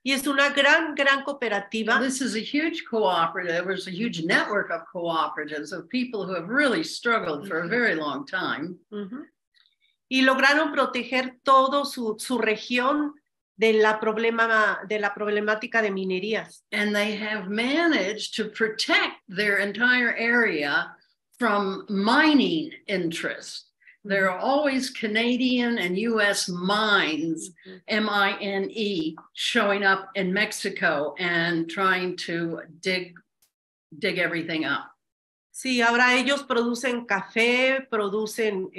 y es una gran cooperativa. This is a huge cooperative. There's a huge network of cooperatives of people who have really struggled for a very long time. Y lograron proteger todo su región de la problemática de minerías. And they have managed to protect their entire area from mining interests. There are always Canadian and US mines, M-I-N-E, showing up in Mexico and trying to dig everything up. Sí, ahora ellos producen café, producen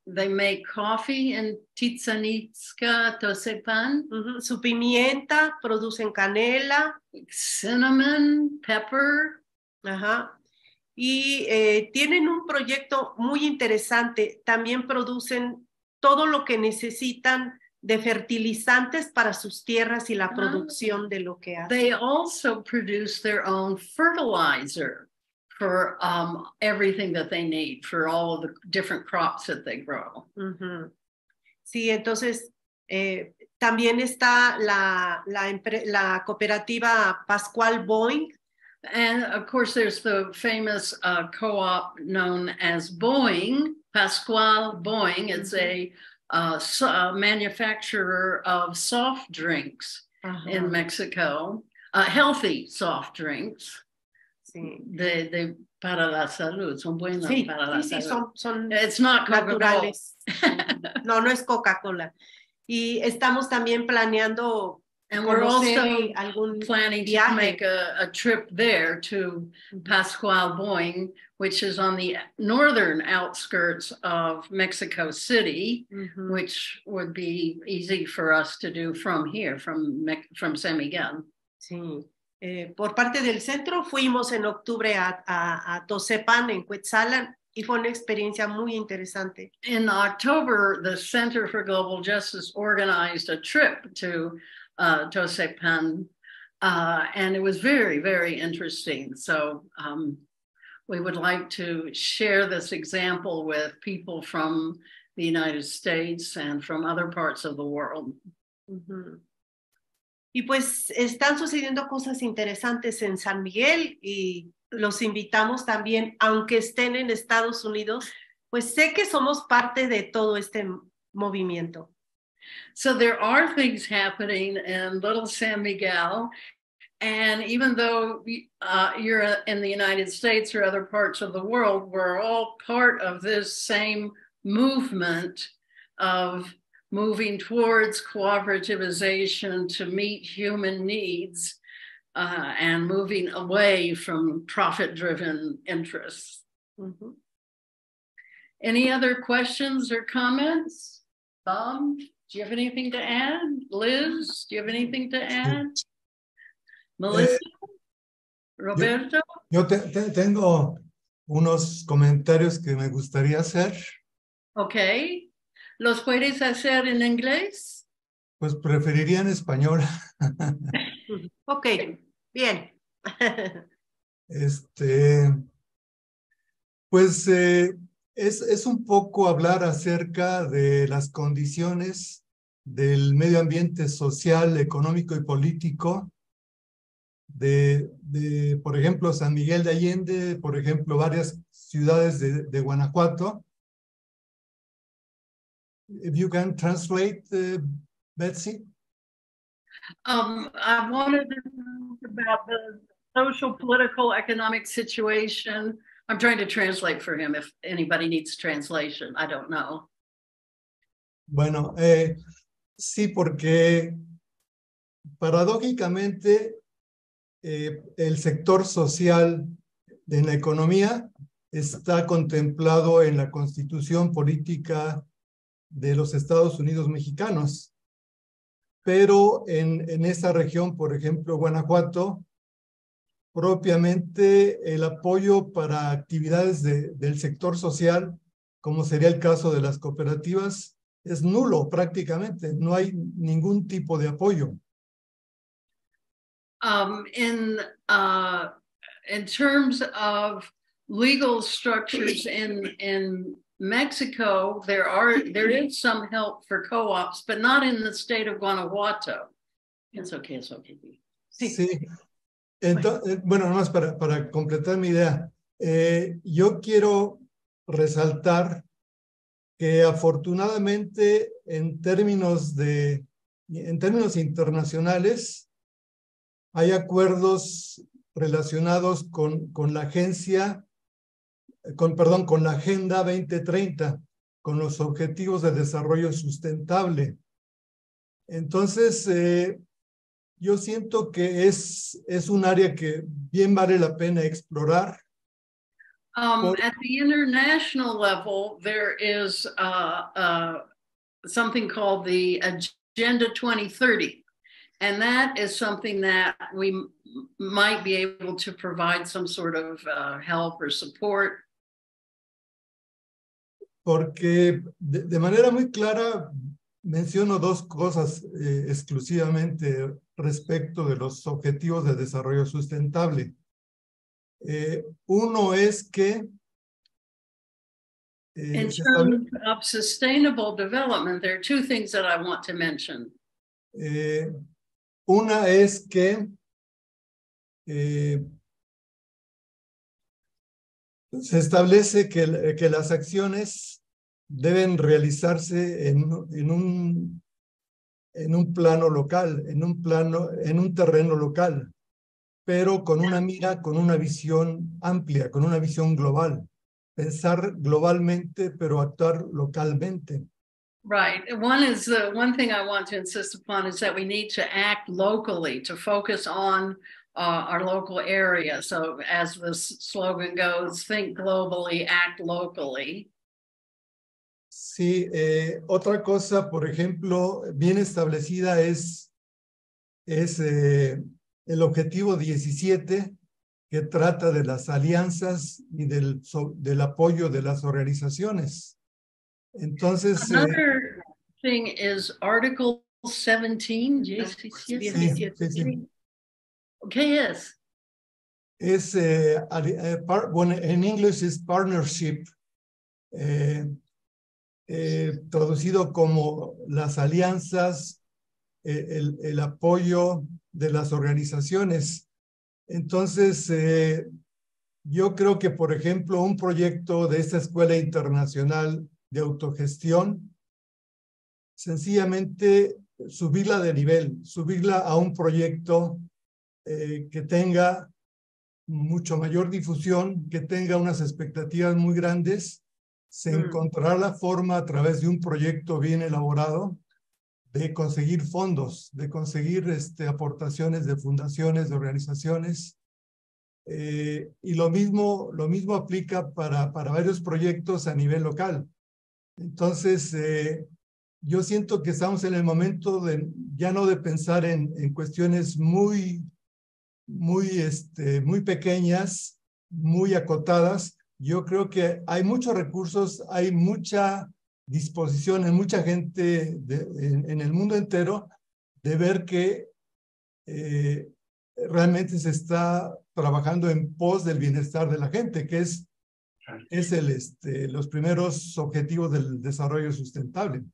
They make coffee in Titsanitska, Tosepan. Su pimienta, producen canela. Cinnamon, pepper. Y tienen un proyecto muy interesante. También producen todo lo que necesitan de fertilizantes para sus tierras y la producción de lo que hacen. They also produce their own fertilizer for everything that they need, for all of the different crops that they grow. Sí, entonces también está la cooperativa Pascual Boeing. And of course, there's the famous co-op known as Boeing, Pascual Boeing. It's a manufacturer of soft drinks. in Mexico. Healthy soft drinks. Sí. Para la salud, son buenas Sí, para la sí, salud. son It's not naturales. No, no es Coca-Cola. Y estamos también planeando and we're also algún planning viaje. to make a trip there to Pascual Boing, which is on the northern outskirts of Mexico City, which would be easy for us to do from here, from San Miguel. Sí. Por parte del centro fuimos en octubre a Tosepan, en Cuetzalan, y fue una experiencia muy interesante. In October, the Center for Global Justice organized a trip to Tosepan, and it was very, very interesting. So we would like to share this example with people from the United States and from other parts of the world. Y pues están sucediendo cosas interesantes en San Miguel y los invitamos también, aunque estén en Estados Unidos, pues sé que somos parte de todo este movimiento. So there are things happening in Little San Miguel, and even though you're in the United States or other parts of the world, we're all part of this same movement of moving towards cooperativization to meet human needs and moving away from profit-driven interests. Any other questions or comments? Bob, do you have anything to add? Liz, do you have anything to add? Melissa? Roberto? Yo tengo unos comentarios que me gustaría hacer. Okay. ¿Los puedes hacer en inglés? Pues preferiría en español. Ok, bien. Pues es un poco hablar acerca de las condiciones del medio ambiente social, económico y político de por ejemplo, San Miguel de Allende, por ejemplo, varias ciudades de Guanajuato. If you can translate, Betsy. I wanted to talk about the social, political, economic situation. I'm trying to translate for him if anybody needs translation. I don't know. Bueno, sí, porque paradójicamente el sector social de la economía está contemplado en la Constitución Política de los Estados Unidos Mexicanos. Pero en esa región, por ejemplo, Guanajuato, propiamente el apoyo para actividades del sector social, como sería el caso de las cooperativas, es nulo prácticamente. No hay ningún tipo de apoyo. In terms of legal structures in Mexico, there is some help for co-ops, but not in the state of Guanajuato. It's okay. Sí. Entonces, bueno, nomás para completar mi idea, yo quiero resaltar que afortunadamente en términos internacionales hay acuerdos relacionados con la agencia, con la Agenda 2030, con los Objetivos de Desarrollo Sustentable. Entonces, yo siento que es un área que bien vale la pena explorar. At the international level, there is something called the Agenda 2030. And that is something that we might be able to provide some sort of help or support. Porque de manera muy clara menciono dos cosas exclusivamente respecto de los objetivos de desarrollo sustentable. Uno es que in terms of sustainable development, there are two things that I want to mention. Una es que se establece que las acciones deben realizarse en en un plano local, en un terreno local, pero con una mira, con una visión amplia, con una visión global. Pensar globalmente, pero actuar localmente. Right. One thing I want to insist upon is that we need to act locally, to focus on our local area. So as the slogan goes, think globally, act locally. Sí, otra cosa, por ejemplo, bien establecida es el objetivo 17, que trata de las alianzas y del apoyo de las organizaciones. Entonces, another thing is Article 17. Sí. ¿Qué es? Es, bueno, en inglés es partnership, traducido como las alianzas, el apoyo de las organizaciones. Entonces, yo creo que, por ejemplo, un proyecto de esta Escuela Internacional de Autogestión, sencillamente subirla de nivel, subirla a un proyecto que tenga mucho mayor difusión, que tenga unas expectativas muy grandes, se encontrará la forma a través de un proyecto bien elaborado de conseguir fondos, de conseguir aportaciones de fundaciones, de organizaciones. Y lo mismo aplica para varios proyectos a nivel local. Entonces, yo siento que estamos en el momento de ya no de pensar en cuestiones muy pequeñas, muy acotadas. Yo creo que hay muchos recursos, hay mucha disposición en mucha gente en el mundo entero de ver que realmente se está trabajando en pos del bienestar de la gente, que es los primeros objetivos del desarrollo sustentable.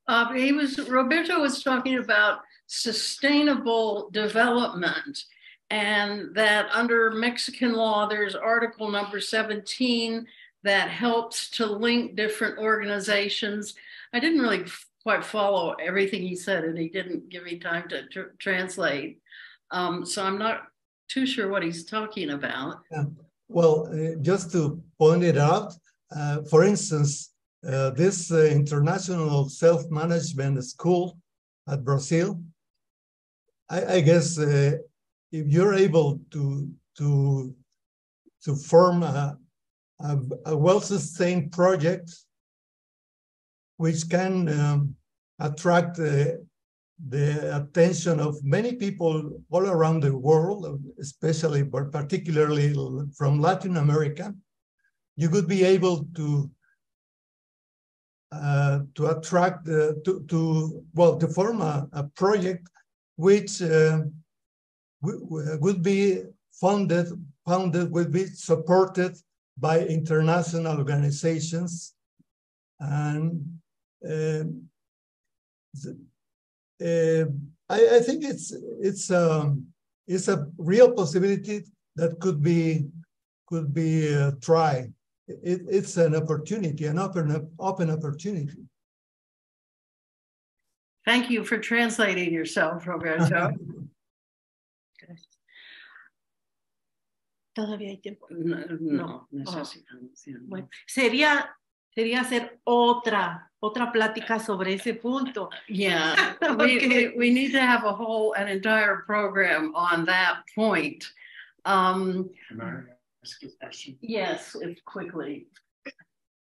Roberto was talking about sustainable development, and that under Mexican law, there's article number 17 that helps to link different organizations. I didn't really quite follow everything he said, and he didn't give me time to translate. So I'm not too sure what he's talking about. Yeah. Well, just to point it out, for instance, this international self-management school at Brazil, I guess if you're able to form a well-sustained project which can attract the attention of many people all around the world, especially but particularly from Latin America, you could be able to attract to form a project which would be founded, would be supported by international organizations, and I think it's a real possibility that could be tried. It's an opportunity, an open opportunity. Thank you for translating yourself, Roberto. ¿Todavía hay tiempo? No, necesitamos. Bueno, sería hacer otra plática sobre ese punto. Yeah, we need to have an entire program on that point. Can I ask a question? Yes, quickly.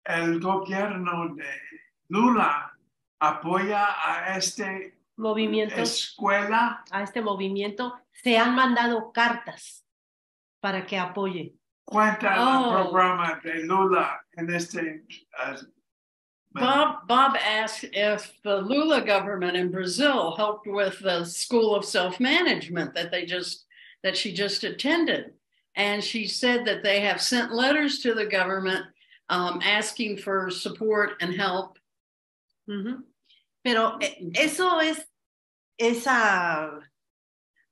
El gobierno de Lula apoya a movimiento, escuela. A este movimiento. Se han mandado cartas para que apoye. Cuenta el programa de Lula en Bob asked if the Lula government in Brazil helped with the School of Self-Management that she just attended. And she said that they have sent letters to the government asking for support and help. Pero eso es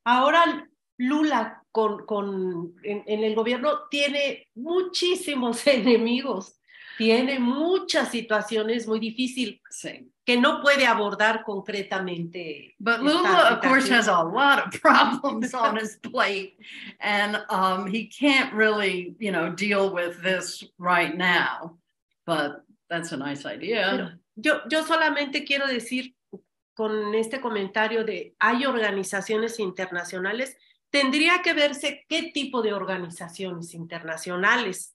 ahora Lula en el gobierno tiene muchísimos enemigos, tiene muchas situaciones muy difíciles. Sí. que no puede abordar concretamente. But Lula, of course, has a lot of problems on his plate, and he can't really, deal with this right now. But that's a nice idea. Pero yo solamente quiero decir con este comentario de hay organizaciones internacionales, tendría que verse qué tipo de organizaciones internacionales,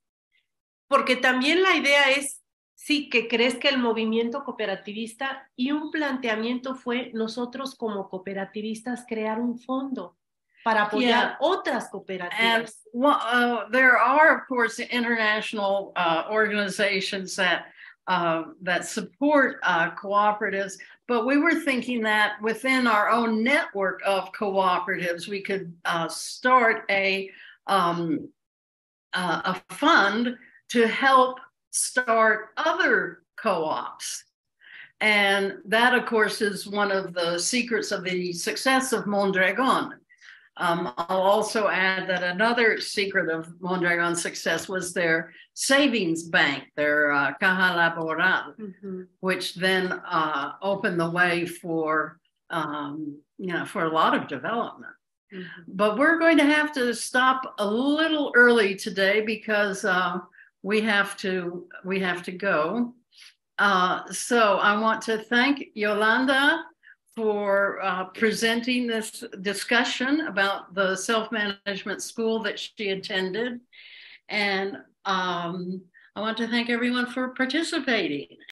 porque también la idea es, sí, que crezca el movimiento cooperativista y un planteamiento fue nosotros como cooperativistas crear un fondo para apoyar otras cooperativas. And there are, of course, international organizations that support cooperatives, but we were thinking that within our own network of cooperatives, we could start a fund to help start other co-ops. And that, of course, is one of the secrets of the success of Mondragon. I'll also add that another secret of Mondragon's success was their savings bank, their Caja Laboral, which then opened the way for for a lot of development. But we're going to have to stop a little early today because we have to go. So I want to thank Yolanda for presenting this discussion about the self-management school that she attended. And I want to thank everyone for participating.